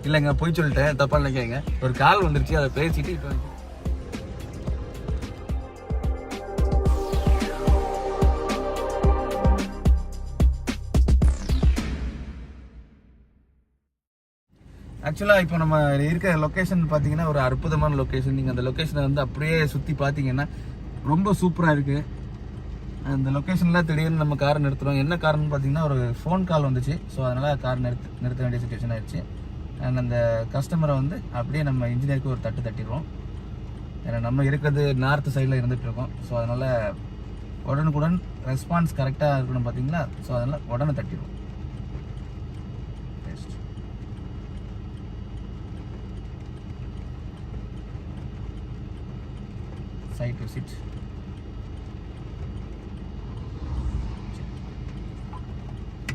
இல்லைங்க போய் சொல்லிட்டேன், தப்பா நினைக்காங்க. ஒரு கால் வந்துருச்சு, அதை பேசிட்டு இப்போ ஆக்சுவலாக இப்போ நம்ம இருக்கிற லொக்கேஷன் பார்த்தீங்கன்னா ஒரு அற்புதமான லொக்கேஷன். நீங்கள் அந்த லொக்கேஷனை வந்து அப்படியே சுற்றி பார்த்தீங்கன்னா ரொம்ப சூப்பராக இருக்குது. அந்த லொக்கேஷனில் திடீர்னு நம்ம காரை நிறுத்துகிறோம். என்ன காரணம்னு பார்த்தீங்கன்னா ஒரு ஃபோன் கால் வந்துச்சு. ஸோ அதனால் கார் நிறுத்த வேண்டிய சுச்சுவேஷன் ஆயிடுச்சு. அண்ட் அந்த கஸ்டமரை வந்து அப்படியே நம்ம இன்ஜினியருக்கு ஒரு தட்டிடுவோம். ஏன்னா நம்ம இருக்கிறது நார்த் சைடில் இருந்துகிட்ருக்கோம். ஸோ அதனால் உடனுக்குடன் ரெஸ்பான்ஸ் கரெக்டாக இருக்கணும் பார்த்தீங்களா. ஸோ அதனால் உடனே தட்டிடுவோம். Side visit.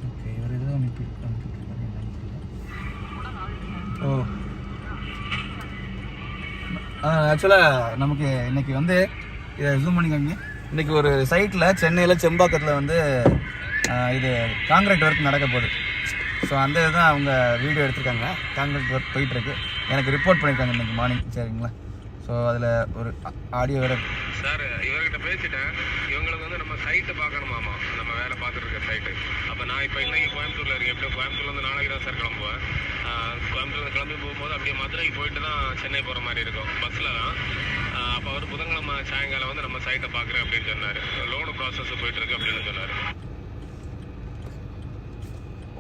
ஓகே, இவர் எதாவது அனுப்பிட்டுருக்காரு. ஓ, ஆக்சுவலாக நமக்கு இன்னைக்கு வந்து இதை ஜூம் பண்ணிக்கோங்க. இன்னைக்கு ஒரு சைட்டில் சென்னையில் செம்பாக்கத்தில் வந்து இது காங்கிரீட் ஒர்க் நடக்க போகுது. ஸோ அந்த இதுதான் அவங்க வீடியோ எடுத்திருக்காங்க. காங்கிரீட் ஒர்க் போயிட்டுருக்கு. எனக்கு ரிப்போர்ட் பண்ணியிருக்காங்க இன்னைக்கு மார்னிங். சரிங்களா. ஸோ அதில் ஒரு ஆடியோ வேறு. சார் இவர்கிட்ட பேசிட்டேன். இவங்களுக்கு வந்து நம்ம சைட்டை பார்க்கணுமாமா, நம்ம வேலை பார்த்துட்டு இருக்க சைட்டு. அப்போ நான் இப்போ இன்னைக்கு கோயம்புத்தூரில் இருக்கேன். எப்படி கோயம்புத்தூர்லேருந்து நாளைக்கு தான் சார் கிளம்புவேன். கோயம்புத்தூர் கிளம்பி போகும்போது அப்படியே மதுரைக்கு போயிட்டு தான் சென்னை போகிற மாதிரி இருக்கும், பஸ்ஸில் தான். அப்போ அவர் புதன்கிழமை சாயங்காலம் வந்து நம்ம சைட்டை பார்க்குறேன் அப்படின்னு சொன்னார். லோனு ப்ராசஸ் போயிட்டுருக்கு அப்படின்னு சொன்னார்.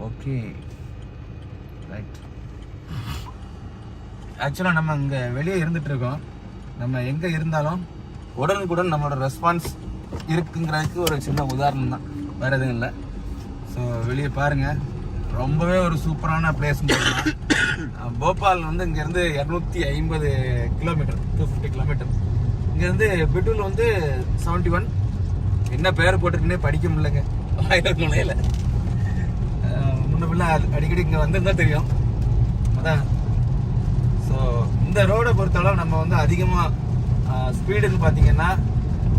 Okay, right. ஆக்சுவலாக நம்ம இங்கே வெளியே இருந்துகிட்ருக்கோம். நம்ம எங்கே இருந்தாலும் உடனுக்குடன் நம்மளோட ரெஸ்பான்ஸ் இருக்குங்கிறதுக்கு ஒரு சின்ன உதாரணம் தான், வேறு எதுவும் இல்லை. ஸோ வெளியே பாருங்கள், ரொம்பவே ஒரு சூப்பரான பிளேஸ்ன்னு சொல்லலாம். போபால் வந்து இங்கேருந்து 250 கிலோமீட்டர், 250 கிலோமீட்டர். இங்கேருந்து பெட்ரோல் வந்து 71. என்ன பேர் போட்டிருக்குன்னே படிக்க முடியலங்க, வாயில நுழையில. முன்ன பிள்ளை அடிக்கடி இங்கே வந்திருந்தா தெரியும். அதான். ஸோ இந்த ரோடை பொறுத்தளவு நம்ம வந்து அதிகமாக ஸ்பீடுன்னு பார்த்தீங்கன்னா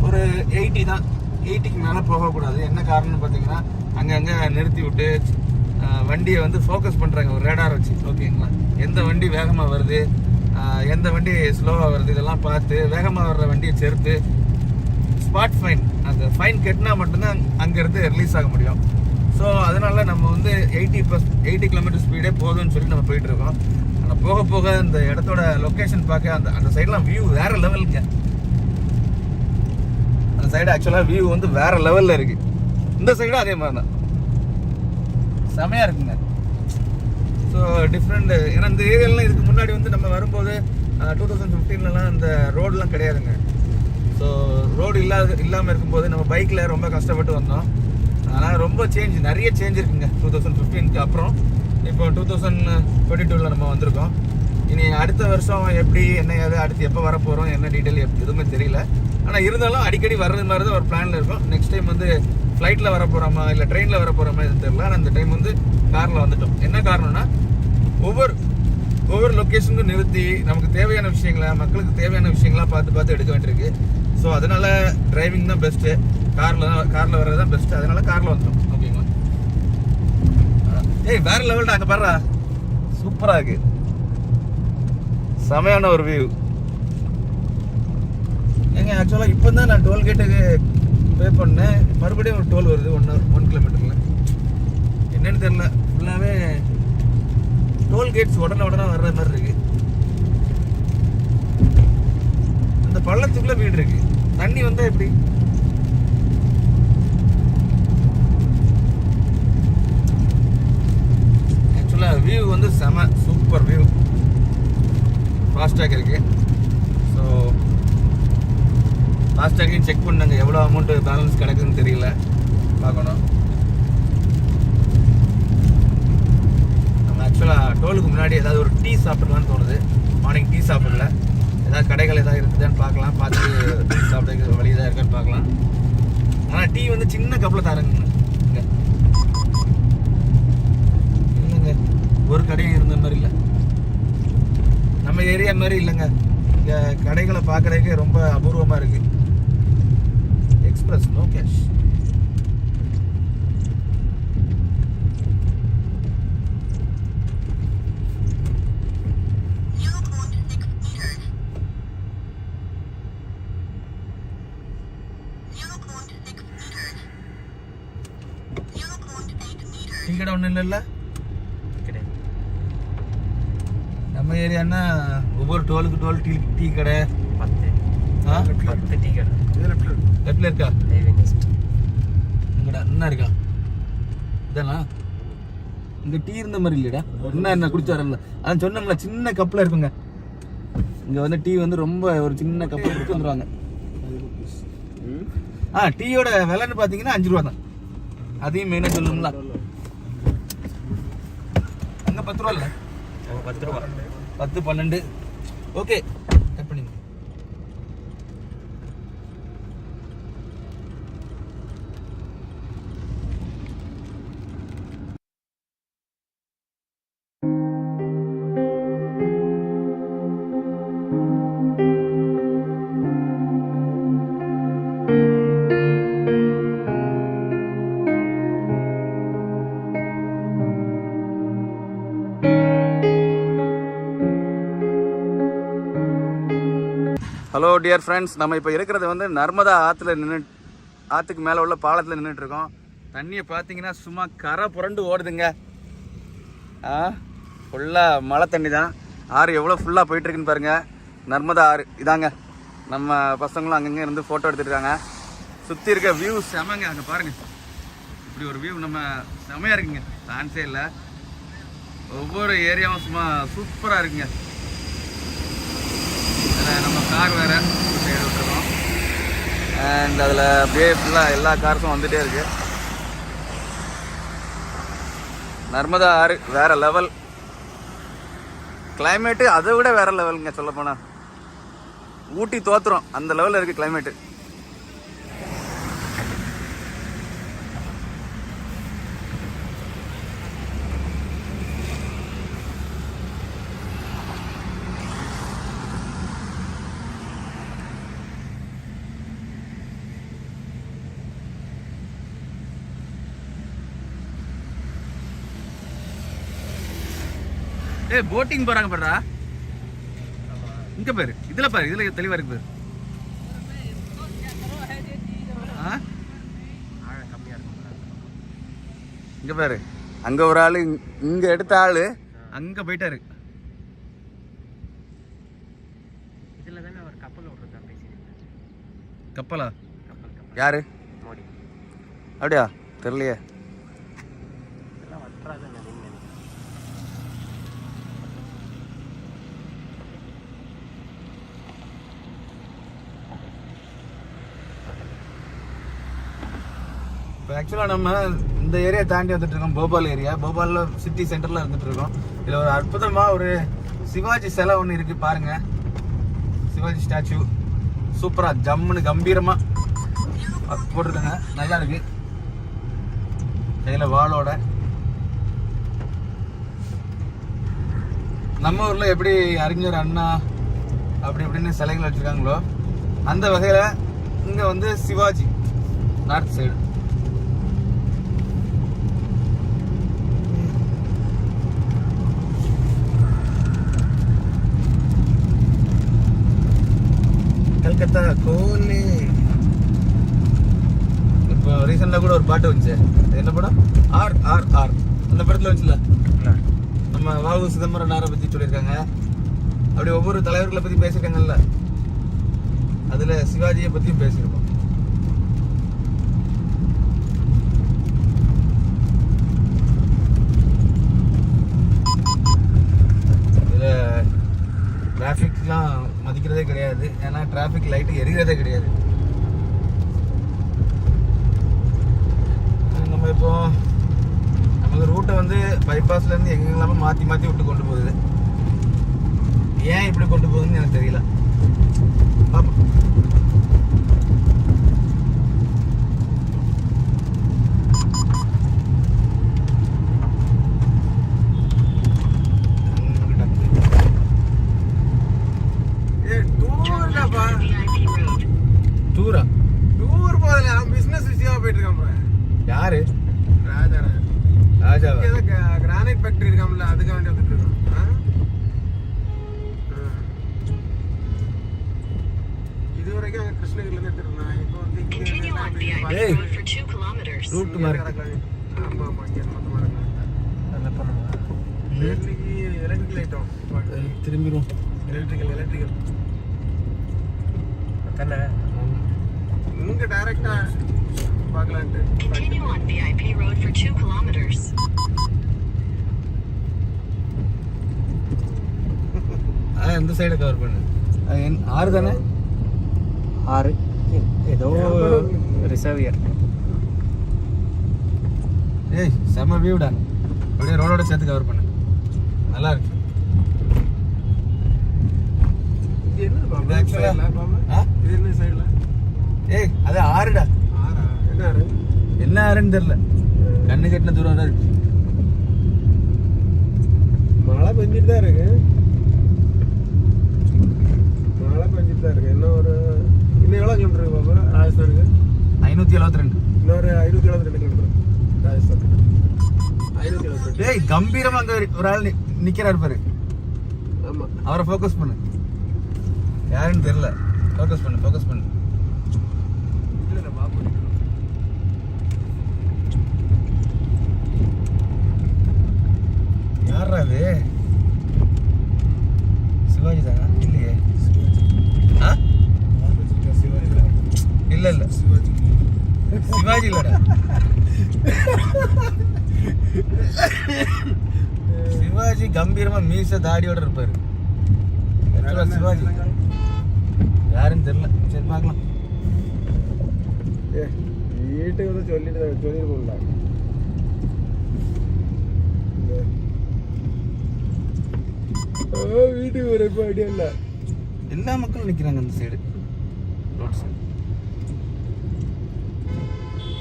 ஒரு 80 தான். 80க்கு மேலே போகக்கூடாது. என்ன காரணம்னு பார்த்தீங்கன்னா அங்கங்கே நிறுத்தி விட்டு வண்டியை வந்து ஃபோக்கஸ் பண்ணுறாங்க ஒரு ரேடார் வச்சு. ஓகேங்களா. எந்த வண்டி வேகமாக வருது, எந்த வண்டி ஸ்லோவாக வருது, இதெல்லாம் பார்த்து வேகமாக வர்ற வண்டியை சேர்த்து ஸ்பாட் ஃபைன், அந்த ஃபைன் கட்டினா மட்டும்தான் அங்கேருந்து ரிலீஸ் ஆக முடியும். ஸோ அதனால நம்ம வந்து 80 கிலோமீட்டர் ஸ்பீடே போதும்னு சொல்லி நம்ம போயிட்டுருக்கோம். ஆனால் போக போக இந்த இடத்தோட லொக்கேஷன் பார்க்க அந்த சைடெலாம் வியூ வேறு லெவலுங்க. அந்த சைடு ஆக்சுவலாக வியூ வந்து வேறு லெவலில் இருக்குது. இந்த சைடும் அதே மாதிரி தான் செமையாக இருக்குங்க. So different. ஏன்னா இந்த ஏரியாலாம் இதுக்கு முன்னாடி வந்து நம்ம வரும்போது 2015லலாம் இந்த ரோடெலாம் கிடையாதுங்க. ஸோ ரோடு இல்லாமல் இருக்கும்போது நம்ம பைக்கில் ரொம்ப கஷ்டப்பட்டு வந்தோம். ஆனால் ரொம்ப நிறைய சேஞ்ச் இருக்குங்க 2015க்கு அப்புறம். இப்போ 2022ல் நம்ம வந்திருக்கோம். இனி அடுத்த வருஷம் எப்படி என்ன ஏது அடுத்து எப்போ வரப்போகிறோம் என்ன டீட்டெயில் எதுவுமே தெரியல. ஆனால் இருந்தாலும் அடிக்கடி வர்றது மாதிரி தான் ஒரு பிளானில் இருக்கும். நெக்ஸ்ட் டைம் வந்து ஃப்ளைட்டில் வர போகிறோமா இல்லை ட்ரெயினில் வர போகிறோமா எதுவும் தெரியல. ஆனால் இந்த டைம் வந்து காரில் வந்துட்டோம். என்ன காரணம்னா ஒவ்வொரு லொக்கேஷனுக்கும் நிறுத்தி நமக்கு தேவையான விஷயங்களை, மக்களுக்கு தேவையான விஷயங்களாம் பார்த்து எடுக்க வேண்டியிருக்கு. ஸோ அதனால டிரைவிங் தான் பெஸ்ட்டு. காரில் வர்றது தான் பெஸ்ட்டு. அதனால காரில் வந்துடும். ஓகேங்களா. ஏய் வேற லெவல்டா, அங்கே பாடுறா, சூப்பராக இருக்கு, செமையான ஒரு வியூ. ஏங்க ஆக்சுவலாக இப்போ தான் நான் டோல்கேட்டுக்கு பே பண்ணேன். மறுபடியும் ஒரு டோல் வருது 1 கிலோமீட்டரில். என்னன்னு தெரியல, ஃபுல்லாகவே டோல்கேட்ஸ் உடனே வர்ற மாதிரி இருக்கு. அந்த பள்ளத்துக்குள்ள வீடு இருக்கு. தண்ணி வந்தா எப்படி? ஆக்சுவலா வியூ வந்து செம சூப்பர் வியூ. ஃபாஸ்டாக் இருக்கு. ஸோ ஃபாஸ்டாகையும் செக் பண்ணுங்க, எவ்வளோ அமௌண்ட் பேலன்ஸ் கிடக்குதுன்னு தெரியல, பார்க்கணும். நம்ம ஆக்சுவலாக டோலுக்கு முன்னாடி ஏதாவது ஒரு டீ சாப்பிடலான்னு தோணுது. மார்னிங் டீ சாப்பிடல, ஏதாவது கடைகள் ஏதாவது இருக்குதான்னு பார்க்கலாம். பார்த்து டீ சாப்பிட வழி ஏதாவது இருக்கான்னு பார்க்கலாம். ஆனால் டீ வந்து சின்ன கப்பில் தரங்க. இல்லைங்க, ஒரு கடையும் இருந்த மாதிரி இல்லை, நம்ம ஏரியா மாதிரி இல்லைங்க. இங்கே கடைகளை பார்க்குறதுக்கே ரொம்ப அபூர்வமாக இருக்குது. Express no cash. ஒன்றும் இல்லைல்ல? கிடையாது. நம்ம ஏரியான்னா ஒவ்வொரு டோலுக்கு டோல் டீ கடை 10 டீ கடை லெஃப்ட்ல இருக்கா? இங்கடா என்ன இருக்கா? இதானா? இங்க டீ இருந்த மாதிரி இல்லையடா? என்ன குடிச்சு வரல? அதான் சொன்னோம்ல, சின்ன கப்பில் இருக்குங்க. இங்க வந்து டீ வந்து ரொம்ப ஒரு சின்ன கப்பில் குடிச்சு வந்துருவாங்க. டீயோட விலைன்னு பார்த்தீங்கன்னா 5 ரூபா தான். அதையும் மெயினாக சொல்லணும்ல. அங்கே 10 ரூபா இல்லை, 10 ரூபா 10 12. ஓகே, கட் பண்ணிங்க. ஹலோ டியர் ஃப்ரெண்ட்ஸ், நம்ம இப்போ இருக்கிறது வந்து நர்மதா ஆற்றுக்கு மேலே உள்ள பாலத்தில் நின்றுட்டுருக்கோம். தண்ணியை பார்த்தீங்கன்னா சும்மா கரை புரண்டு ஓடுதுங்க. ஃபுல்லாக மழை தண்ணி தான். ஆறு எவ்வளோ ஃபுல்லாக போயிட்டுருக்குன்னு பாருங்கள். நர்மதா ஆறு இதாங்க. நம்ம பசங்களும் அங்கங்கே இருந்து ஃபோட்டோ எடுத்துருக்காங்க. சுற்றி இருக்க வியூ செமங்க. அங்கே பாருங்கள், இப்படி ஒரு வியூ நம்ம செமையாக இருக்குங்க. சான்ஸே இல்லை. ஒவ்வொரு ஏரியாவும் சும்மா சூப்பராக இருக்குங்க. நம்ம கார் வேறு விட்டுருக்கோம். அண்ட் அதில் அப்படியே ஃபுல்லாக எல்லா கார்ஸும் வந்துகிட்டே இருக்கு. நர்மதா ஆறு வேறு லெவல். கிளைமேட்டு அதை விட வேறு லெவலுங்க. சொல்லப்போனால் ஊட்டி தோத்துரும், அந்த லெவலில் இருக்குது கிளைமேட்டு. போட்டிங் போறாங்க பாருடா. இங்க பாரு, இதுல பாரு, இதுல தெளிவா இருக்கு பாரு. இங்க பாரு, அங்க ஒரு ஆளு, இங்க எடுத்த ஆளு அங்க போயிட்டாரு. கப்பலா? யாரு? அப்படியா? தெரியலையே. இப்போ ஆக்சுவலாக நம்ம இந்த ஏரியா தாண்டி வந்துட்டு இருக்கோம். போபால் ஏரியா. போபாலில் சிட்டி சென்டரில் இருந்துட்டு இருக்கோம். இதில் ஒரு அற்புதமாக ஒரு சிவாஜி சிலை ஒன்று இருக்குது பாருங்கள். சிவாஜி ஸ்டாச்சு சூப்பராக ஜம்முன்னு கம்பீரமாக போட்டிருக்காங்க. நல்லா இருக்கு. கையில் வாளோட. நம்ம ஊரில் எப்படி அறிஞர் அண்ணா அப்படி இப்படின்னு சிலைகள் வச்சுருக்காங்களோ அந்த வகையில் இங்கே வந்து சிவாஜி நார்த் சைடு. கல்கத்தா கோலி. இப்போ ரீசெண்டாக கூட ஒரு பாட்டு வந்துச்சு. என்ன படம்? R R R. அந்த படத்தில் வந்துச்சுல, நம்ம வாவு சிதம்பரனாரை பற்றி சொல்லியிருக்காங்க. அப்படி ஒவ்வொரு தலைவர்களை பற்றி பேசியிருக்காங்கல்ல, அதில் சிவாஜியை பற்றியும் பேசியிருக்கோம். இதில் டிராஃபிக்லாம் மதிக்கிறதே கிடையாது. ஏன்னா டிராஃபிக் லைட்டு எரிகிறதே கிடையாது. நம்ம இப்போ நமக்கு ரூட்டை வந்து பைபாஸ்லேருந்து எங்கெல்லாம மாற்றி மாற்றி விட்டு கொண்டு போகுது. ஏன் இப்படி கொண்டு போகுதுன்னு எனக்கு தெரியல. பார்ப்போம். டூரா? டூர் போதல, பிசினஸ் விஷயமா போயிட்டு இருக்கான். யாரு? ராஜா. ராஜாவா? கிரானைட் ஃபேக்டரி இருக்காமல, அதுக்கு வேண்டி வந்துட்டு இருக்கோம். இது வரைக்கும் அங்க கிருஷ்ணகிரில இருந்து எடுத்துருந்தான். இப்போ வந்து இங்க ரூட் மாதிரி. ஆமா ஆமா, இங்க மொத்தமா இருக்கு. இன்னைக்கு எலக்ட்ரிக்கல் ஐட்டம் திரும்பிடும். எலக்ட்ரிக்கல் தானே இங்கே டைரக்டா பார்க்கலான்ட்டு. Continue on VIP Road for 2 kilometers. இந்த சைடை கவர் பண்ணு. 6 தானே? 6 ஏதோ ரிசர்வ் இயர். ஏய் செம்ம வியூடா. அப்படியே ரோடோட சேர்த்து கவர் பண்ணு. நல்லா இருக்கு. இது என்ன பாபா? இது actually- சைடுல பாபா? ஆ? இது என்ன சைடுல? ஏய் அது 6டா. ஆறா? என்ன ஆறு? என்ன ஆறுன்னு தெரியல. கண்ணு கட்டின தூரம் தான் இருக்கு. மழை பெஞ்சிட்டு தான் இருக்கு. மழை பெஞ்சிட்டு தான் இருக்கு. இன்னும் எவ்வளோ கிலோமீட்டர் இருக்கு பாபா ராஜஸ்தானுக்கு? 572. இன்னொரு 572 கிலோமீட்டர் ராஜஸ்தானுக்கு. 572. டேய் கம்பீரமா அங்க ஒரு ஆள் நிக்கிறாரு பாரு. ஆமா. அவரை ஃபோக்கஸ் பண்ணு. யாருன்னு தெரியல. ஃபோக்கஸ் பண்ணு. இல்ல பாபு. யாரா அது? சிவாஜி தானா? இல்லையே. ஆ? இல்ல சிவாஜி இல்லடா. சிவாஜி கம்பீரமா மீச தாடியோட இருப்பாரு. Actually சிவாஜி யாருன்னு தெரியல. சரி பார்க்கலாம். வீட்டுக்கு வந்து சொல்லிருக்கோம்ல. வீட்டுக்கு வர இப்போ ஐடியா இல்லை. எல்லா மக்களும் நிக்கிறாங்க அந்த சைடு ரோட் சைடு.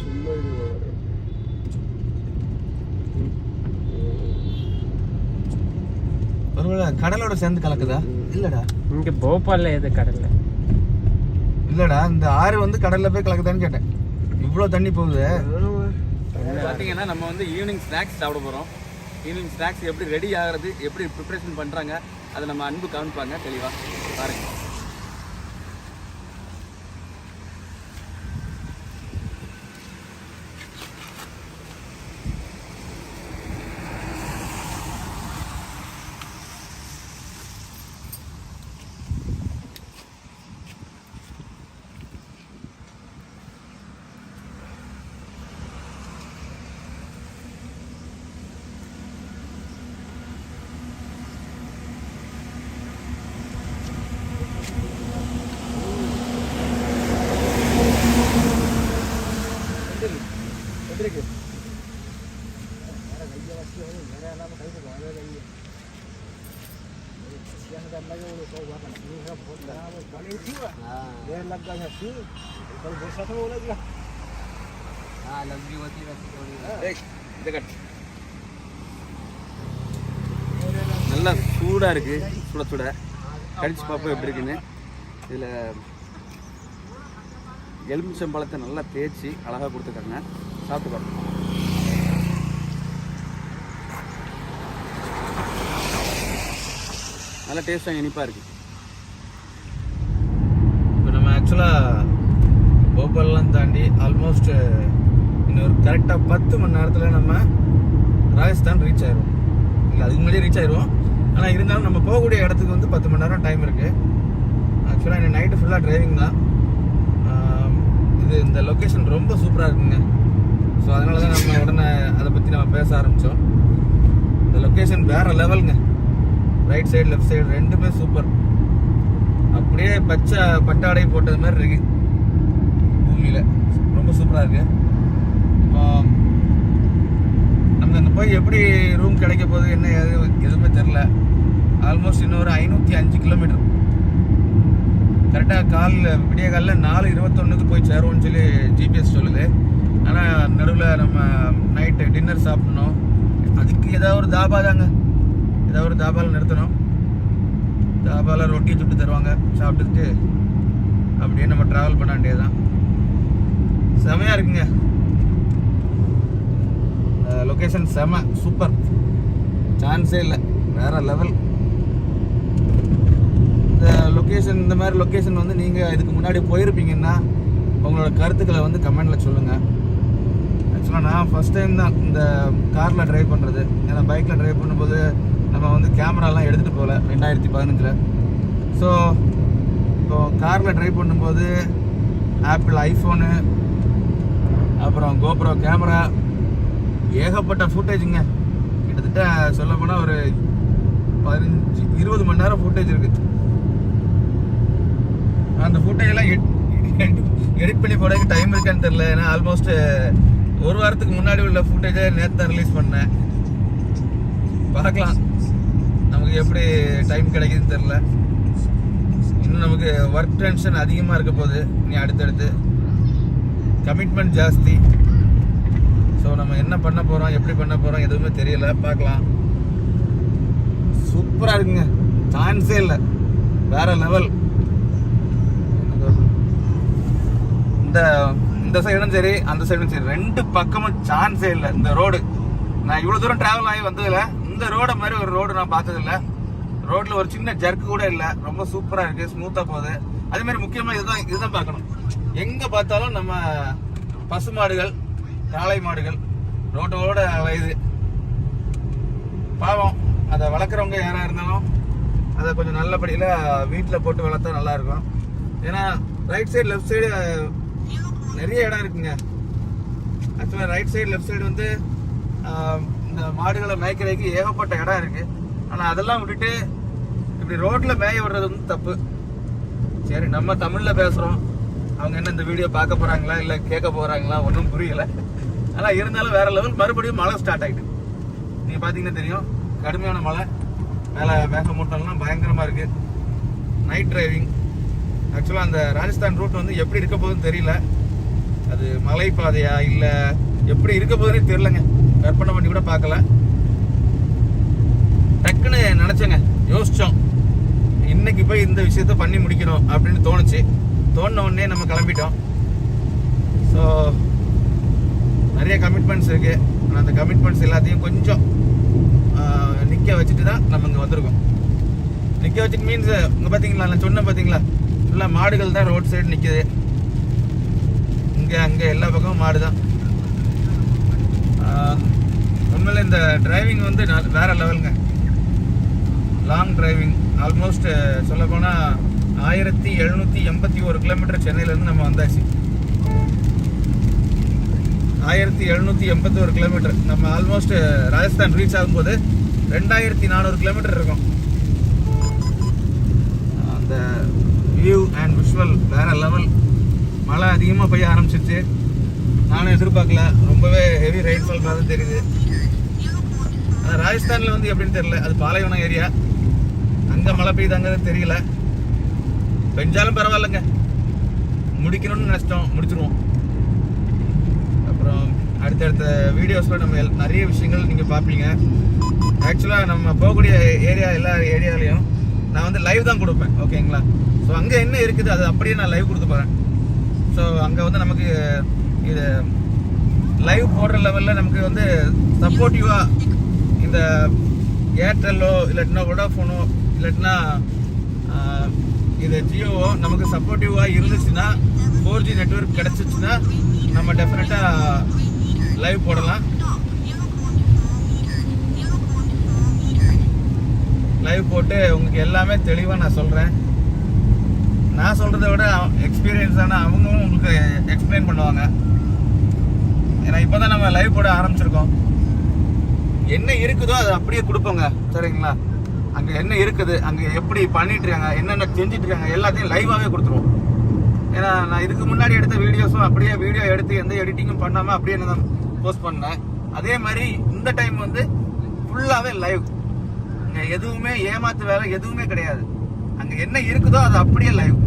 சும்மா இது போறாரு. ஒருவேளை கடலோட சேர்ந்து கலக்குதா? இல்லடா. இங்க போபால்ல எது கடல்ல? இல்லடா இந்த ஆறு வந்து கடல்ல போய் கலக்குதான்னு கேட்டேன். இவ்வளோ தண்ணி போகுது. ஆமா. பார்த்தீங்கன்னா நம்ம வந்து ஈவினிங் ஸ்நாக்ஸ் சாப்பிட போகிறோம். ஈவினிங் ஸ்நாக்ஸ் எப்படி ரெடி ஆகிறது, எப்படி ப்ரிப்ரேஷன் பண்ணுறாங்க, அதை நம்ம அன்பு காமிப்பாங்க தெளிவாக பாருங்க. நல்லா சூடா இருக்கு. சுட கடிச்சு பார்ப்போம் எப்படி இருக்குன்னு. இதுல எலுமிச்சம்பழத்தை நல்லா தேய்ச்சி அழகா கொடுத்துருக்காங்க. சாப்பிட்டு பாருங்க. நல்ல டேஸ்டாக இனிப்பாக இருக்குது. இப்போ நம்ம ஆக்சுவலாக போபால்லாம் தாண்டி ஆல்மோஸ்ட் இன்னொரு கரெக்டாக 10 மணி நேரத்தில் நம்ம ராஜஸ்தான் ரீச் ஆயிடுவோம். இல்லை அதுக்கு முன்னாடியே ரீச் ஆயிடுவோம். ஆனால் இருந்தாலும் நம்ம போகக்கூடிய இடத்துக்கு வந்து 10 மணி நேரம் டைம் இருக்குது. ஆக்சுவலாக இன்னைக்கு நைட்டு ஃபுல்லாக டிரைவிங் தான். இது இந்த லொக்கேஷன் ரொம்ப சூப்பராக இருக்குங்க. ஸோ அதனால தான் நம்ம உடனே அதை பற்றி நம்ம பேச ஆரம்பித்தோம். இந்த லொக்கேஷன் வேறு லெவலுங்க. ரைட் சைடு லெஃப்ட் சைடு ரெண்டுமே சூப்பர். அப்படியே பச்சை பட்டாடை போட்டது மாதிரி இருக்கு பூமியில். ரொம்ப சூப்பராக இருக்கு. இப்போ நம்ம இந்த போய் எப்படி ரூம் கிடைக்க போகுது என்ன எதுவுமே தெரில. ஆல்மோஸ்ட் இன்னொரு 505 கிலோமீட்டர். கரெக்டாக விடிய காலில் 4:21 போய் சேருவோம்னு சொல்லி ஜிபிஎஸ் சொல்லுது. ஆனால் நடுவில் நம்ம நைட்டு டின்னர் சாப்பிடணும். அதுக்கு ஏதாவது ஒரு தாபா தாங்க. ஏதாவது ஒரு தாபாவில் நிறுத்தணும். தாபாவில் ரொட்டி சுட்டு தருவாங்க. சாப்பிட்டுட்டு அப்படியே நம்ம ட்ராவல் பண்ண வேண்டியதுதான். செமையாக இருக்குங்க. லொக்கேஷன் செம சூப்பர். சான்ஸே இல்லை. வேற லெவல். இந்த லொக்கேஷன் இந்த மாதிரி லொக்கேஷன் வந்து நீங்கள் இதுக்கு முன்னாடி போயிருப்பீங்கன்னா உங்களோட கருத்துக்களை வந்து கமெண்டில் சொல்லுங்கள். ஆக்சுவலாக நான் ஃபஸ்ட் டைம் தான் இந்த காரில் ட்ரைவ் பண்ணுறது. ஏன்னா பைக்கில் ட்ரைவ் பண்ணும்போது நம்ம வந்து கேமராலாம் எடுத்துகிட்டு போகல 2015. ஸோ இப்போ காரில் ட்ரைவ் பண்ணும்போது ஆப்பிள் ஐஃபோனு, அப்புறம் கோப்ரோ கேமரா, ஏகப்பட்ட ஃபுட்டேஜுங்க. கிட்டத்தட்ட சொல்ல போனால் ஒரு 15-20 மணி நேரம் ஃபுட்டேஜ் இருக்குது. அந்த ஃபுட்டேஜெல்லாம் எடிட் பண்ணி போடக்கு டைம் இருக்கான்னு தெரில. ஏன்னா ஆல்மோஸ்ட் ஒரு வாரத்துக்கு முன்னாடி உள்ள ஃபுட்டேஜை நேற்று தான் ரிலீஸ் பண்ணேன். பார்க்கலாம் நமக்கு எப்படி டைம் கிடைக்குதுன்னு தெரில. இன்னும் நமக்கு ஒர்க் டென்ஷன் அதிகமாக இருக்க போகுது. இனி அடுத்தடுத்து கமிட்மெண்ட் ஜாஸ்தி. ஸோ நம்ம என்ன பண்ண போகிறோம், எப்படி பண்ண போகிறோம் எதுவுமே தெரியல. பார்க்கலாம். சூப்பராக இருக்குங்க, சான்ஸே இல்லை, வேற லெவல். இந்த சைடும் சரி அந்த சைடும் சரி, ரெண்டு பக்கமும் சான்ஸே இல்லை. இந்த ரோடு நான் இவ்வளோ தூரம் டிராவல் ஆகி வந்ததில்ல, இந்த ரோடை மாதிரி ஒரு ரோடு நான் பார்த்ததில்ல. ரோட்ல ஒரு சின்ன ஜர்க்கு கூட இல்லை, ரொம்ப சூப்பராக இருக்கு, ஸ்மூத்தாக போகுது. அதே மாதிரி முக்கியமாக இதுதான் பார்க்கணும். எங்கே பார்த்தாலும் நம்ம பசு மாடுகள், காளை மாடுகள் ரோட்டோட அலையுது. பாவம், அதை வளர்க்குறவங்க யாராக இருந்தாலும் அதை கொஞ்சம் நல்லபடியில் வீட்டில் போட்டு வளர்த்தா நல்லா இருக்கும். ஏன்னா ரைட் சைடு லெஃப்ட் சைடு நிறைய இடம் இருக்குங்க. ஆக்சுவலாக ரைட் சைடு லெஃப்ட் சைடு வந்து இந்த மாடுகளை மேய்க்கிறதுக்கு ஏகப்பட்ட இடம் இருக்கு. ஆனால் அதெல்லாம் விட்டுட்டு இப்படி ரோட்ல மேய விடுறது வந்து தப்பு. சரி, நம்ம தமிழ்ல பேசுறோம், அவங்க என்ன இந்த வீடியோ பார்க்க போறாங்களா இல்லை கேட்க போறாங்களா ஒன்றும் புரியல. ஆனால் இருந்தாலும் வேற லெவல். மறுபடியும் மழை ஸ்டார்ட் ஆயிட்டு, நீங்க பாத்தீங்கன்னா தெரியும், கடுமையான மழை. மேலே மேகமூட்டம்லாம் பயங்கரமா இருக்கு. Night driving. ஆக்சுவலாக அந்த ராஜஸ்தான் ரூட் வந்து எப்படி இருக்க போகுதுன்னு தெரியல. அது மலை பாதையா இல்லை எப்படி இருக்க போகுதுன்னு தெரியலங்க. கற்பனை பண்ணி கூட பார்க்கல. டக்குன்னு நினைச்சேங்க, யோசிச்சோம், இன்னைக்கு போய் இந்த விஷயத்த பண்ணி முடிக்கணும் அப்படின்னு தோணுச்சு. தோணுன உடனே நம்ம கிளம்பிட்டோம். ஸோ நிறைய கமிட்மெண்ட்ஸ் இருக்கு. ஆனால் அந்த கமிட்மெண்ட்ஸ் எல்லாத்தையும் கொஞ்சம் நிற்க வச்சுட்டு தான் நம்ம இங்கே வந்திருக்கோம். நிற்க வச்சுட்டு மீன்ஸ் இங்கே பார்த்தீங்களா, நான் சொன்னேன் பார்த்தீங்களா, ஃபுல்லாக மாடுகள் தான் ரோட் சைடு நிற்குது. இங்கே அங்கே எல்லா பக்கமும் மாடு தான். உண்மையில் இந்த டிரைவிங் வந்து வேற லெவலுங்க. Long driving. ஆல்மோஸ்ட் சொல்ல போனால் 1781 கிலோமீட்டர் சென்னையிலேருந்து நம்ம வந்தாச்சு. 1781 கிலோமீட்டர். நம்ம ஆல்மோஸ்ட் ராஜஸ்தான் ரீச் ஆகும்போது 2400 கிலோமீட்டர் இருக்கும். அந்த வியூ அண்ட் விஷுவல் வேற லெவல். மழை அதிகமாக பெய்ய ஆரம்பிச்சிருச்சு. நானும் எதிர்பார்க்கல, ரொம்பவே ஹெவி ரெயின்ஃபால் மாதிரி தெரியுது. ஆனால் ராஜஸ்தானில் வந்து எப்படின்னு தெரியல, அது பாலைவனம் ஏரியா, அங்கே மழை பெய்யுதாங்கிறது தெரியல. பெஞ்சாலும் பரவாயில்லைங்க, முடிக்கணும்னு நினச்சிட்டோம், முடிச்சிருவோம். அப்புறம் அடுத்தடுத்த வீடியோஸில் நம்ம நிறைய விஷயங்கள் நீங்கள் பார்ப்பீங்க. ஆக்சுவலாக நம்ம போகக்கூடிய ஏரியா எல்லா ஏரியாலையும் நான் வந்து லைவ் தான் கொடுப்பேன், ஓகேங்களா? ஸோ அங்கே என்ன இருக்குது அது அப்படியே நான் லைவ் கொடுத்து போகிறேன். ஸோ அங்கே வந்து நமக்கு இது லைவ் போடுற லெவலில் நமக்கு வந்து சப்போர்ட்டிவாக இந்த ஏர்டெல்லோ இல்லாட்டினா வோடாஃபோனோ இல்லாட்டினா இது ஜியோவோ நமக்கு சப்போர்ட்டிவாக இருந்துச்சுன்னா, 4G நெட்வொர்க் கிடச்சிச்சுன்னா நம்ம டெஃபினட்டாக லைவ் போடலாம். லைவ் போட்டு உங்களுக்கு எல்லாமே தெளிவாக நான் சொல்கிறேன். நான் சொல்கிறத விட எக்ஸ்பீரியன்ஸான அவங்களும் உங்களுக்கு எக்ஸ்பிளைன் பண்ணுவாங்க. ஏன்னா இப்போ தான் நம்ம லைவ் போட ஆரம்பிச்சிருக்கோம். என்ன இருக்குதோ அதை அப்படியே கொடுப்போங்க, சரிங்களா? அங்கே என்ன இருக்குது, அங்கே எப்படி பண்ணிட்டு இருக்காங்க, என்னென்ன செஞ்சுட்டு இருக்காங்க, எல்லாத்தையும் லைவாகவே கொடுத்துருவோம். ஏன்னா நான் இதுக்கு முன்னாடி எடுத்த வீடியோஸும் அப்படியே வீடியோ எடுத்து எந்த எடிட்டிங்கும் பண்ணாமல் அப்படியே நான் போஸ்ட் பண்ணேன். அதே மாதிரி இந்த டைம் வந்து ஃபுல்லாகவே லைவ். இங்கே எதுவுமே ஏமாத்து வேலை எதுவுமே கிடையாது. அங்கே என்ன இருக்குதோ அது அப்படியே லைவ்.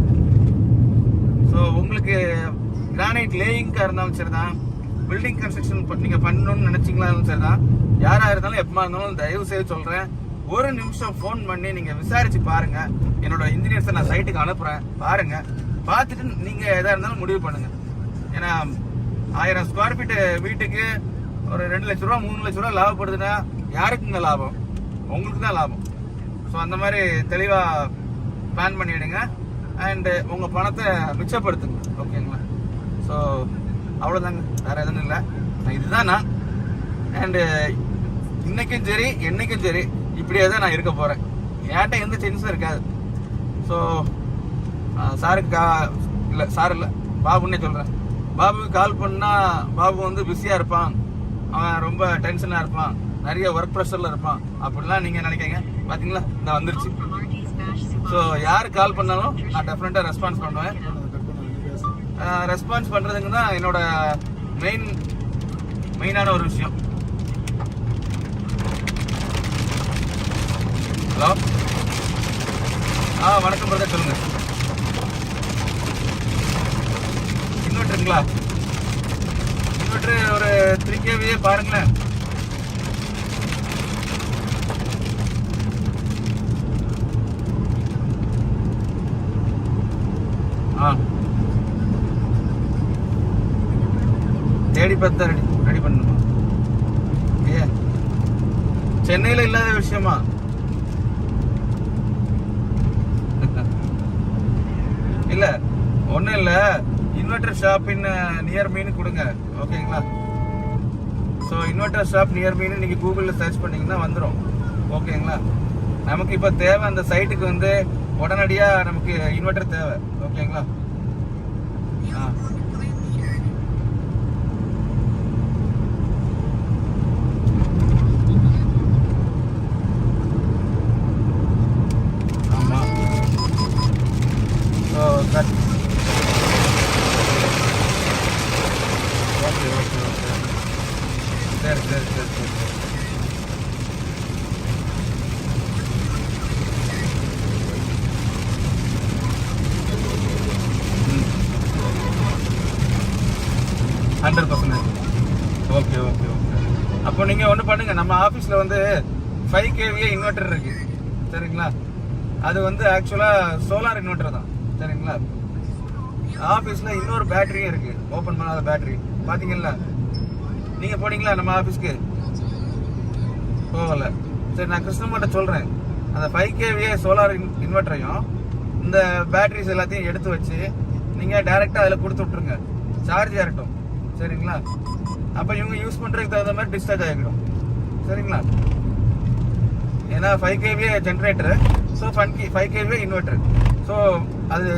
ஸோ உங்களுக்கு கிரானைட் லேயிங்காக இருந்தாலும் சரி தான், பில்டிங் கன்ஸ்ட்ரக்ஷன் நீங்கள் பண்ணணும்னு நினச்சிங்களாலும் சரி தான், யாராக இருந்தாலும் எப்பமா இருந்தாலும் தயவு செய்து சொல்கிறேன், ஒரு நிமிஷம் ஃபோன் பண்ணி நீங்கள் விசாரிச்சு பாருங்க. என்னோட இன்ஜினியர்ஸை நான் சைட்டுக்கு அனுப்புகிறேன், பாருங்க. பார்த்துட்டு நீங்கள் எதாக இருந்தாலும் முடிவு பண்ணுங்க. ஏன்னா 1000 ஸ்கொயர் ஃபீட் வீட்டுக்கு ஒரு 2 லட்ச ரூபா 3 லட்ச ரூபா லாபப்படுதுன்னா யாருக்குங்க லாபம்? உங்களுக்கு தான் லாபம். ஸோ அந்த மாதிரி தெளிவாக பிளான் பண்ணிவிடுங்க. அண்டு உங்கள் பணத்தை மிச்சப்படுத்துங்க, ஓகேங்களா? ஸோ அவ்வளோதாங்க, வேறு எதுவும் இல்லை. இதுதான் நான். அண்டு இன்னைக்கும் சரி என்னைக்கும் சரி இப்படியே தான் நான் இருக்க போகிறேன். என்கிட்ட எந்த சேஞ்சஸும் இருக்காது. ஸோ சாருக்கு இல்லை சார் இல்லை பாபுன்னே சொல்கிறேன். பாபுக்கு கால் பண்ணால் பாபு வந்து பிஸியாக இருப்பான், அவன் ரொம்ப டென்ஷனாக இருப்பான், நிறைய ஒர்க் ப்ரெஷரில் இருப்பான் அப்படிலாம் நீங்கள் நினைக்கிறீங்க. பார்த்தீங்களா, இந்த வந்துருச்சு. ஸோ யார் கால் பண்ணாலும் நான் டெஃபினட்டாக ரெஸ்பான்ஸ் பண்ணுவேன். ரெஸ்பான்ஸ் பண்ணுறதுக்கு தான் என்னோட மெயினான ஒரு விஷயம். ஹலோ, வணக்கம் பிரதர், சொல்லுங்கள். இன்வெர்ட்டருங்களா? இன்வெர்ட்டரு ஒரு 3 kVA பாருங்களேன். தேடி பார்த்தா ரெடி பண்ணணுமா? ஏன் சென்னையில் இல்லாத விஷயமா? இல்ல ஒன்றும் இல்லை, இன்வெர்டர் ஷாப் இன் நியர் மீன் கொடுங்க, ஓகேங்களா? ஸோ இன்வெர்டர் ஷாப் நியர் மீன் நீங்கள் கூகுளில் சர்ச் பண்ணிங்கன்னா வந்துடும், ஓகேங்களா? நமக்கு இப்போ தேவை அந்த சைட்டுக்கு வந்து உடனடியாக நமக்கு இன்வெர்டர் தேவை, ஓகேங்களா? ஆமாம். So that okay okay okay சரி சரி சரி சரி சரி 100%. Okay okay okay. அப்போ நீங்கள் ஒன்று பண்ணுங்கள், நம்ம ஆஃபீஸில் வந்து 5 kVA இன்வெர்டர் இருக்கு, சரிங்களா? அது வந்து ஆக்சுவலாக சோலார் இன்வெர்டர் தான், சரிங்களா? ஆஃபீஸில் இன்னொரு பேட்டரியும் இருக்கு, ஓப்பன் பண்ணாத பேட்டரி. பார்த்தீங்களா? நீங்கள் போனீங்களா நம்ம ஆஃபீஸ்க்கு? போகலை. சரி, நான் கிருஷ்ணம்கிட்ட சொல்கிறேன், அந்த 5 kVA சோலார் இன்வெர்டரையும் இந்த பேட்டரிஸ் எல்லாத்தையும் எடுத்து வச்சு நீங்கள் டைரெக்டாக அதில் கொடுத்து விட்ருங்க, சார்ஜ் ஏறட்டும், சரிங்களா? அப்போ இவங்க யூஸ் பண்ணுறதுக்கு தகுந்த மாதிரி டிஸ்சார்ஜ் ஆகிடும், சரிங்களா? ஏன்னா 5 kVA generator, so 5 kVA inverter. So அது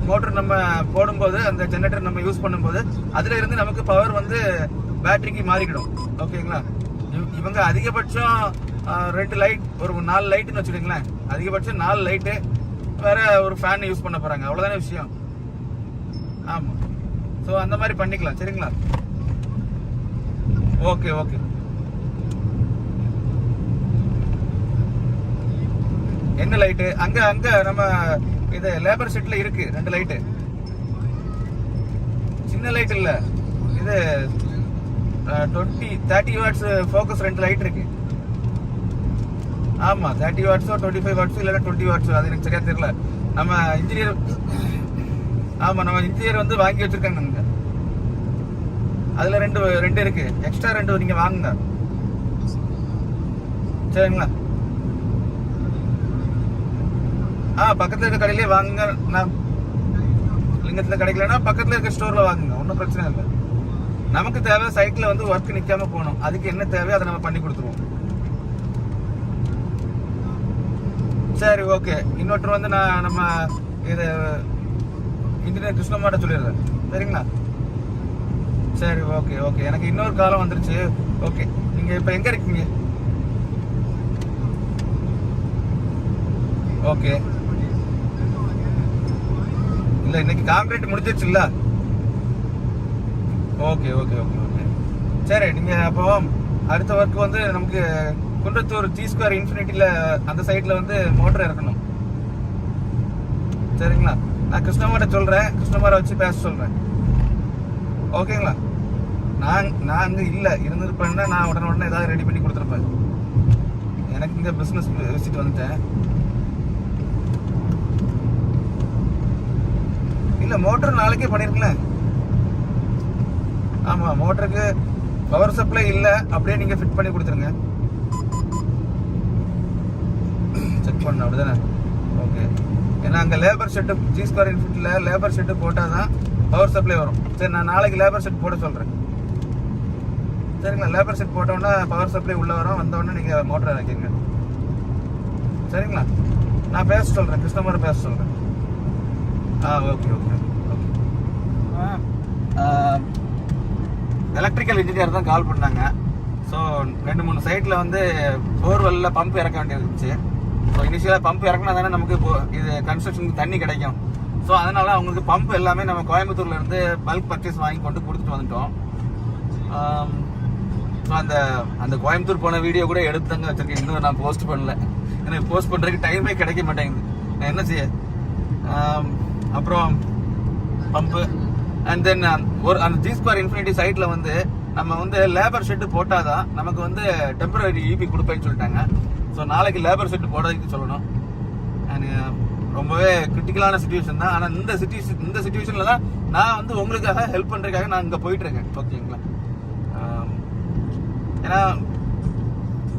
மோட்டர் நம்ம போடும்போது, அந்த ஜென்ரேட்டர் நம்ம யூஸ் பண்ணும்போது அதில் இருந்து நமக்கு பவர் வந்து பேட்டரிக்கு மாறிக்கிடும், ஓகேங்களா? இவங்க அதிகபட்சம் 2 லைட், ஒரு 4 லைட்டுன்னு வச்சுக்கிங்களேன், அதிகபட்சம் 4 லைட்டு, வேற ஒரு ஃபேன் யூஸ் பண்ண போகிறாங்க, அவ்வளோதானே விஷயம். ஆமாம். ஸோ அந்த மாதிரி பண்ணிக்கலாம், சரிங்களா? Okay okay. என்ன லைட்டு? அங்கே நம்ம இது லேபர் செட்டில் இருக்கு 2 லைட்டு, சின்ன லைட் இல்லை, இது 30 வாட்ஸ் ஃபோக்கஸ் 2 லைட் இருக்கு. ஆமாம், 30 வாட்ஸோ 25 வாட்ஸோ இல்லைன்னா 20 வாட்ஸோ, அது எனக்கு சரியா தெரியல. நம்ம இன்ஜினியர், ஆமாம், நம்ம இன்ஜினியர் வந்து வாங்கி வச்சிருக்காங்க அங்கே. அதில் ரெண்டு இருக்கு, எக்ஸ்ட்ரா 2 நீங்கள் வாங்குங்க, சரிங்களா? பக்கத்தில் இருக்க கடையிலே வாங்குங்க. நான் லிங்கத்தில் கிடைக்கலன்னா பக்கத்தில் இருக்க ஸ்டோரில் வாங்குங்க, ஒன்றும் பிரச்சனை இல்லை. நமக்கு தேவை சைட்டில் வந்து ஒர்க் நிற்காம போகணும், அதுக்கு என்ன தேவையோ அதை நம்ம பண்ணி கொடுத்துருவோம். சரி, ஓகே. இன்வெர்டர் வந்து நம்ம இது இன்ஜினியர் கிருஷ்ணமாட்ட சொல்லிடுறேன், சரிங்களா? சரி, ஓகே ஓகே. எனக்கு இன்னொரு காலம் வந்துருச்சு. ஓகே, நீங்கள் இப்போ எங்கே இருக்கீங்க? ஓகே, இல்லை இன்னைக்கு கான்கிரீட் முடிஞ்சிருச்சுல்ல? Okay okay okay okay. சரி, நீங்கள் அப்போ அடுத்த ஒர்க் வந்து நமக்கு குன்றத்தூர் G2 இன்ஃபினிட்டியில் அந்த சைடில் வந்து மோட்டர் இறக்கணும், சரிங்களா? நான் கிருஷ்ணமாட்ட சொல்கிறேன், கிருஷ்ணமாரை வச்சு பேச சொல்கிறேன், ஓகேங்களா? நான் அங்கே இல்லை இருந்திருப்பேன்னா நான் உடனே ஏதாவது ரெடி பண்ணி கொடுத்துருப்பேன். எனக்கு இங்கே பிஸ்னஸ் விசிட் வந்துட்டேன். இல்லை, மோட்டர் நாளைக்கே பண்ணியிருக்கேன். ஆமாம், மோட்டருக்கு பவர் சப்ளை இல்லை, அப்படியே நீங்கள் ஃபிட் பண்ணி கொடுத்துருங்க. செக் பண்ண அப்படிதானே? ஓகே. ஏன்னா அங்கே லேபர் செட்டு G2 இன்ஃபினிட்டியில் லேபர் செட்டு போட்டால் தான் பவர் சப்ளை வரும். சரி, நான் நாளைக்கு லேபர் செட் போட சொல்கிறேன். சரிங்களா? லேபர் செட் போட்டோன்னா பவர் சப்ளை உள்ளே வரும், வந்தோடனே நீங்கள் மோட்டரை வைக்கிங்க. சரிங்களா? நான் பேச சொல்கிறேன், கிருஷ்ணமாரை பேச சொல்கிறேன். Okay okay okay. Electrical engineer தான் கால் பண்ணாங்க. ஸோ 2-3 சைட்டில் வந்து போர்வெல்லில் பம்ப் இறக்க வேண்டியது இருந்துச்சு. ஸோ இனிஷியலாக பம்ப் இறக்குனா தானே நமக்கு இது கன்ஸ்ட்ரக்ஷனுக்கு தண்ணி கிடைக்கும். ஸோ அதனால் அவங்களுக்கு பம்ப் எல்லாமே நம்ம கோயம்புத்தூர்ல இருந்து பல்க் பர்ச்சேஸ் வாங்கி கொண்டு கொடுத்துட்டு வந்துட்டோம். ஸோ அந்த கோயம்புத்தூர் போன வீடியோ கூட எடுத்து தாங்க வச்சிருக்கேன். இன்னும் நான் போஸ்ட் பண்ணல, எனக்கு போஸ்ட் பண்ணுறதுக்கு டைமே கிடைக்க மாட்டேங்குது. நான் என்ன செய்ய. அப்புறம் பம்பு அண்ட் தென் அந்த G2 இன்ஃபினிட்டி சைட்டில் வந்து நம்ம வந்து லேபர் ஷெட்டு போட்டாதான் நமக்கு வந்து டெம்பரரி இபி கொடுப்பேன்னு சொல்லிட்டாங்க. ஸோ நாளைக்கு லேபர் ஷெட்டு போடுறதுக்கு சொல்லணும். அண்ட் ரொம்பவே கிரிட்டிக்கலான சுச்சுவேஷன் தான். ஆனால் இந்த சுச்சுவேஷனில் தான் நான் வந்து உங்களுக்காக ஹெல்ப் பண்ணுறதுக்காக நான் இங்கே போயிட்டுருக்கேன். ஓகேங்களா? ஏன்னா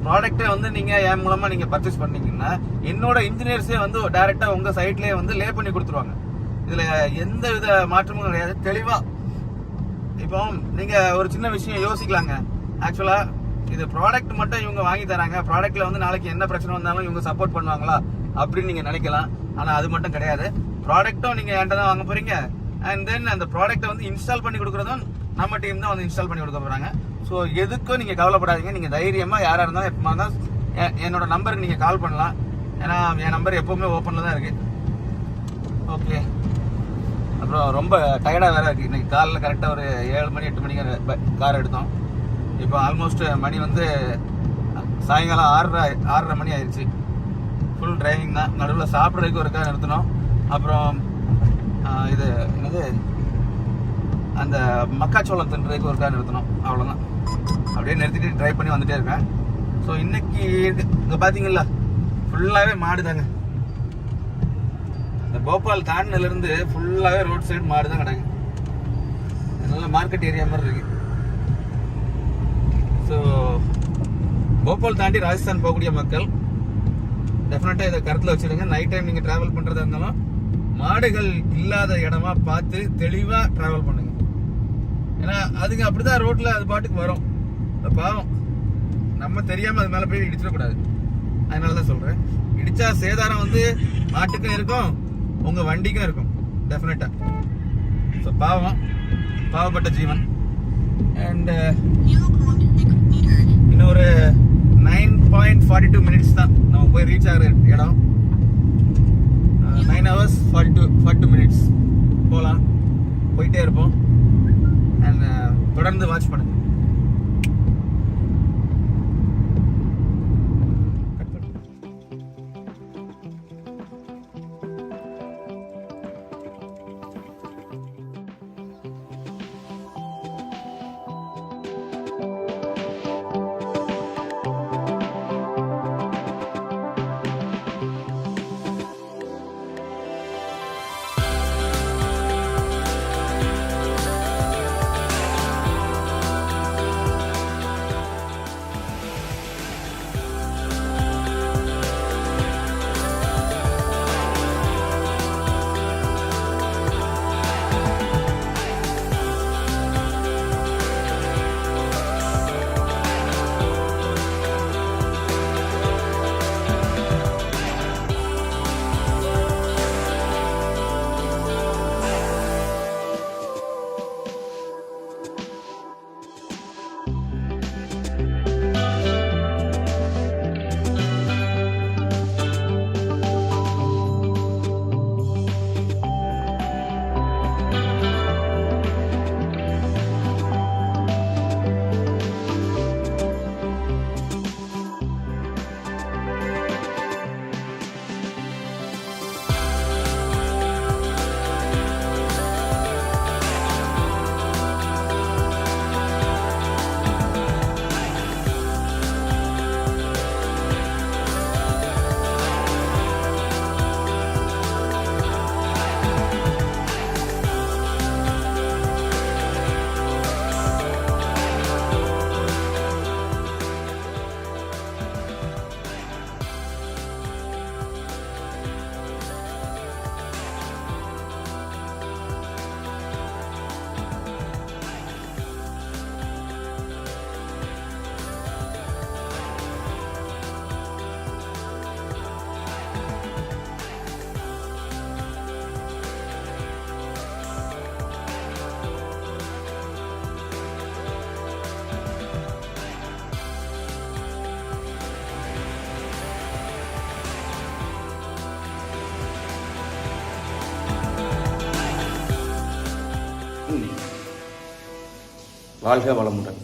ப்ராடக்ட்டை வந்து நீங்கள் என் மூலமாக நீங்கள் பர்ச்சேஸ் பண்ணீங்கன்னா என்னோட இன்ஜினியர்ஸே வந்து டைரெக்டாக உங்கள் சைட்லேயே வந்து லே பண்ணி கொடுத்துருவாங்க. இதில் எந்த வித மாற்றமும் கிடையாது. தெளிவாக இப்போ நீங்கள் ஒரு சின்ன விஷயம் யோசிக்கலாங்க. ஆக்சுவலாக இது ப்ராடக்ட் மட்டும் இவங்க வாங்கி தராங்க, ப்ராடக்ட்ல வந்து நாளைக்கு என்ன பிரச்சனை வந்தாலும் இவங்க சப்போர்ட் பண்ணுவாங்களா அப்படின்னு நீங்கள் நினைக்கலாம். ஆனால் அது மட்டும் கிடையாது. ப்ராடக்ட்டும் நீங்கள் என்கிட்ட தான் வாங்க போகிறீங்க. அண்ட் தென் அந்த ப்ராடக்ட்டை வந்து இன்ஸ்டால் பண்ணி கொடுக்குறதும் நம்ம டீம் தான் வந்து இன்ஸ்டால் பண்ணி கொடுக்க போகிறாங்க. ஸோ எதுக்கும் நீங்கள் கவலைப்படாதீங்க. நீங்கள் தைரியமாக யாராக இருந்தாலும் எப்போ இருந்தாலும் என்னோட நம்பருக்கு நீங்கள் கால் பண்ணலாம். ஏன்னா என் நம்பர் எப்போவுமே ஓப்பனில் தான் இருக்குது. ஓகே. அப்புறம் ரொம்ப டயர்டாக வேறு இருக்குது. இன்றைக்கி காலையில் கரெக்டாக ஒரு 7 மணி 8 மணிக்கு கார் எடுத்தோம். இப்போ ஆல்மோஸ்ட் மணி வந்து சாயங்காலம் 6:30 மணி ஆயிடுச்சு. ஃபுல் டிரைவிங் தான். நடுவில் சாப்பிட்றதுக்கு ஒரு கார் நிறுத்தினோம். அப்புறம் இது என்னது அந்த மக்காச்சோளம் தின்றதுக்கு ஒரு கார் நிறுத்தினோம். அவ்வளோதான். அப்படியே நிறுத்திட்டு ட்ரைவ் பண்ணி வந்துட்டே இருக்கேன். ஸோ இன்னைக்கு இங்கே பார்த்தீங்களா ஃபுல்லாகவே மாடு தாங்க. இந்த போபால் தாண்டினிலேருந்து ஃபுல்லாகவே ரோட் சைடு மாடு தான் கிடக்கு. நல்ல மார்க்கெட் ஏரியா மாதிரி இருக்கு. ஸோ போபால் தாண்டி ராஜஸ்தான் போகக்கூடிய மக்கள் டெஃபினட்டாக இதை கருத்தில் வச்சுடுங்க. நைட் டைம் நீங்கள் ட்ராவல் பண்ணுறதா இருந்தாலும் மாடுகள் இல்லாத இடமா பார்த்து தெளிவாக ட்ராவல் பண்ணுங்க. ஏன்னா அதுங்க அப்படிதான் ரோட்டில் அது பாட்டுக்கு வரும். பாவம், நம்ம தெரியாமல் அது மேலே போய் இடிச்சிடக்கூடாது. அதனால தான் சொல்கிறேன். இடிச்சா சேதாரம் வந்து மாட்டுக்கும் இருக்கும், உங்கள் வண்டிக்கும் இருக்கும் டெஃபினட்டாக. ஸோ பாவப்பட்ட ஜீவன். அண்ட் இன்னொரு 9.42 மினிட்ஸ் தான் நம்ம போய் ரீச் ஆகிற இடம். 9 hours 42 minutes போகலாம். போயிட்டே இருப்போம். அண்ட் தொடர்ந்து வாட்ச் பண்ணுங்க. வாழ்க வளமுடன்.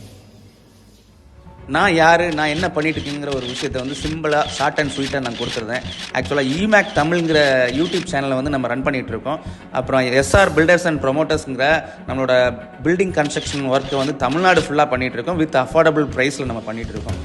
நான் யார், நான் என்ன பண்ணிட்டு இருக்கேங்கிற ஒரு விஷயத்தை வந்து சிம்பிளாக ஷார்ட் அண்ட் ஸ்வீட்டாக நான் கொடுத்துருந்தேன். ஆக்சுவலாக இமேக் தமிழ்ங்கிற யூடியூப் சேனலை வந்து நம்ம ரன் பண்ணிகிட்டு இருக்கோம். அப்புறம் எஸ்ஆர் பில்டர்ஸ் அண்ட் ப்ரொமோட்டர்ஸுங்கிற நம்மளோட பில்டிங் கன்ஸ்ட்ரக்ஷன் ஒர்க்கை வந்து தமிழ்நாடு ஃபுல்லாக பண்ணிகிட்டு இருக்கோம். வித் அஃபோர்டபுள் ப்ரைஸில் நம்ம பண்ணிகிட்டு இருக்கோம்.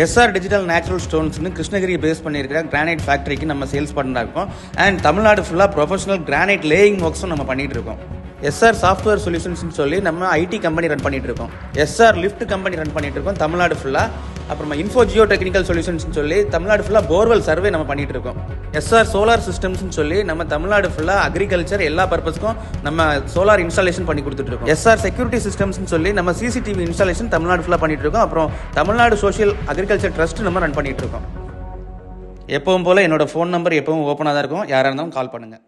எஸ்ஆர் டிஜிட்டல் நேச்சுரல் ஸ்டோன்ஸ்னு கிருஷ்ணகிரி பேஸ் பண்ணியிருக்கிற கிரானைட் ஃபேக்ட்ரிக்கு நம்ம சேல்ஸ் பண்ணா இருக்கோம். அண்ட் தமிழ்நாடு ஃபுல்லாக ப்ரொஃபஷனல் கிரானைட் லேயிங் ஒர்க்ஸும் நம்ம பண்ணிகிட்டு இருக்கோம். எஸ்ஆர் சாஃப்ட்வேர் சொல்யூஷன்ஸ்னு சொல்லி நம்ம ஐடி கம்பெனி ரன் பண்ணிட்டு இருக்கோம். எஸ்ஆர் லிஃப்ட் கம்பெனி ரன் பண்ணிட்டு இருக்கோம் தமிழ்நாடு ஃபுல்லாக. அப்புறமா இன்ஃபோ ஜியோ டெக்னிக்கல் சொல்யூஷன்ஸ்னு சொல்லி தமிழ்நாடு ஃபுல்லாக போர்வெல் சர்வே நம்ம பண்ணிட்டு இருக்கோம். எஸ்ஆர் சோலார் சிஸ்டம்ஸ்னு சொல்லி நம்ம தமிழ்நாடு ஃபுல்லாக அக்ரிகல்ச்சர் எல்லா பர்பஸ்க்கும் நம்ம சோலார் இன்ஸ்டாலேஷன் பண்ணி கொடுத்துட்டு இருக்கோம். எஸ்ஆர் செக்யூரிட்டி சிஸ்டம்ஸ்னு சொல்லி நம்ம சிசிடிவி இன்ஸ்டாலேஷன் தமிழ்நாடு ஃபுல்லாக பண்ணிட்டு இருக்கோம். அப்புறம் தமிழ்நாடு சோஷியல் அக்ரிகல்ச்சர் ட்ரஸ்ட் நம்ம ரன் பண்ணிட்டு இருக்கோம். எப்பவும் போல என்னோட ஃபோன் நம்பர் எப்பவும் ஓப்பனாக தான் இருக்கும். யாராக இருந்தாலும் கால் பண்ணுங்க.